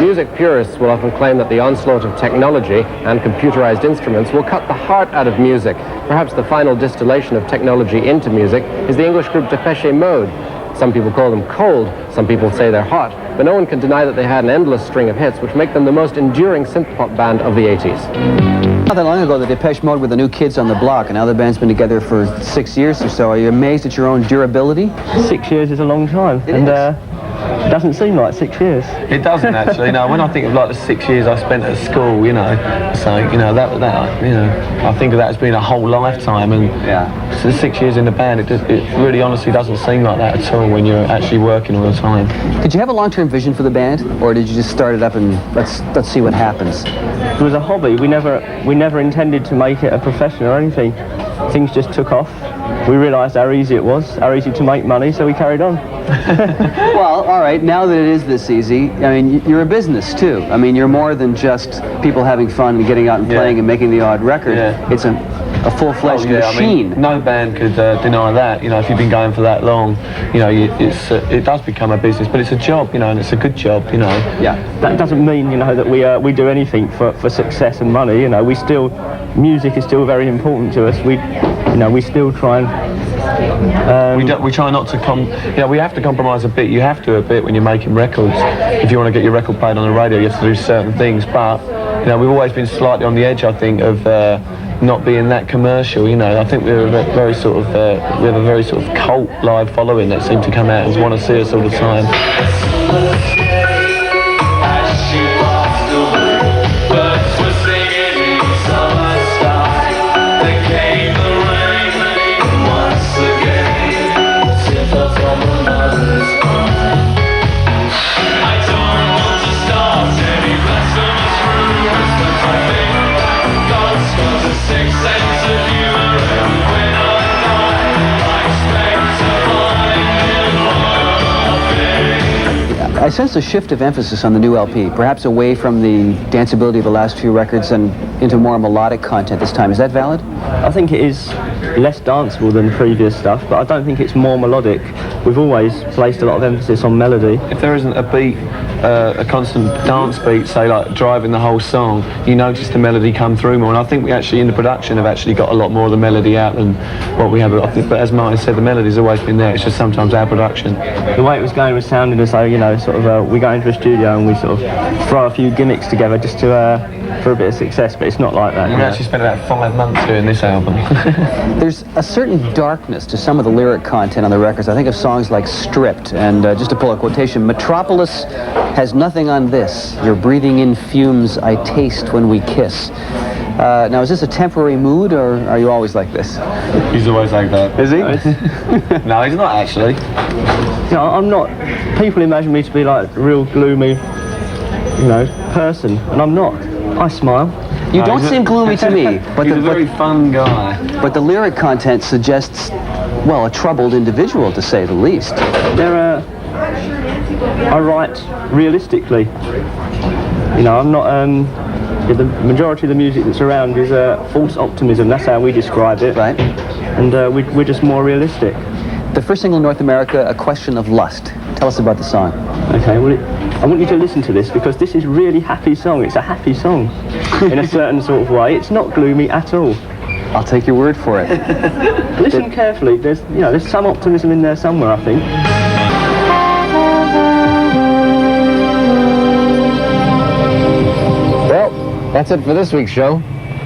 Music purists will often claim that the onslaught of technology and computerized instruments will cut the heart out of music. Perhaps the final distillation of technology into music is the English group Depeche Mode. Some people call them cold, some people say they're hot, but no one can deny that they had an endless string of hits which make them the most enduring synth-pop band of the 80s. Not that long ago, the Depeche Mode were the new kids on the block, and now the band's been together for 6 years or so. Are you amazed at your own durability? 6 years is a long time, it doesn't seem like 6 years. It doesn't actually. No, when I think of like the 6 years I spent at school, you know, so you know I think of that as being a whole lifetime, and so the 6 years in the band, it really honestly doesn't seem like that at all when you're actually working all the time. Did you have a long-term vision for the band, or did you just start it up and let's see what happens? It was a hobby. We never intended to make it a profession or anything. Things just took off. We realised how easy it was, how easy to make money, so we carried on. Well, all right, now that it is this easy, I mean, you're a business too. I mean, you're more than just people having fun and getting out and playing and making the odd record. It's a full-fledged machine. I mean, no band could deny that. You know, if you've been going for that long, you know, it does become a business, but it's a job, you know, and it's a good job, you know. Yeah, that doesn't mean, you know, that we do anything for success and money. You know, music is still very important to us. We still try and we try not to we have to compromise a bit. You have to a bit when you're making records. If you want to get your record played on the radio, you have to do certain things. But you know, we've always been slightly on the edge, I think, of not being that commercial. You know, I think we're we have a very sort of cult live following that seem to come out and want to see us all the time. I sense a shift of emphasis on the new LP, perhaps away from the danceability of the last few records and into more melodic content this time. Is that valid? I think it is less danceable than previous stuff, but I don't think it's more melodic. We've always placed a lot of emphasis on melody. If there isn't a beat, a constant dance beat, say like driving the whole song, you notice the melody come through more, and I think we actually in the production have actually got a lot more of the melody out than what we have. But as Martin said, the melody's always been there, it's just sometimes our production. The way it was going was sounding as though, you know, we go into a studio and we sort of throw a few gimmicks together just to for a bit of success, but it's not like that. We actually spent about 5 months doing this album. There's a certain darkness to some of the lyric content on the records. I think of songs like Stripped, and just to pull a quotation, Metropolis has nothing on this. You're breathing in fumes I taste when we kiss. Now, is this a temporary mood, or are you always like this? He's always like that. Is he? No, he's not actually. You know, I'm not. People imagine me to be like a real gloomy, you know, person, and I'm not. I smile. You don't seem gloomy to me. But he's a very fun guy. But the lyric content suggests, well, a troubled individual, to say the least. I write realistically. You know, I'm not. The majority of the music that's around is false optimism. That's how we describe it. Right. And we're just more realistic. The first single in North America, A Question of Lust. Tell us about the song. Okay, well, I want you to listen to this because this is a really happy song. It's a happy song in a certain sort of way. It's not gloomy at all. I'll take your word for it. Listen carefully. There's some optimism in there somewhere, I think. Well, that's it for this week's show.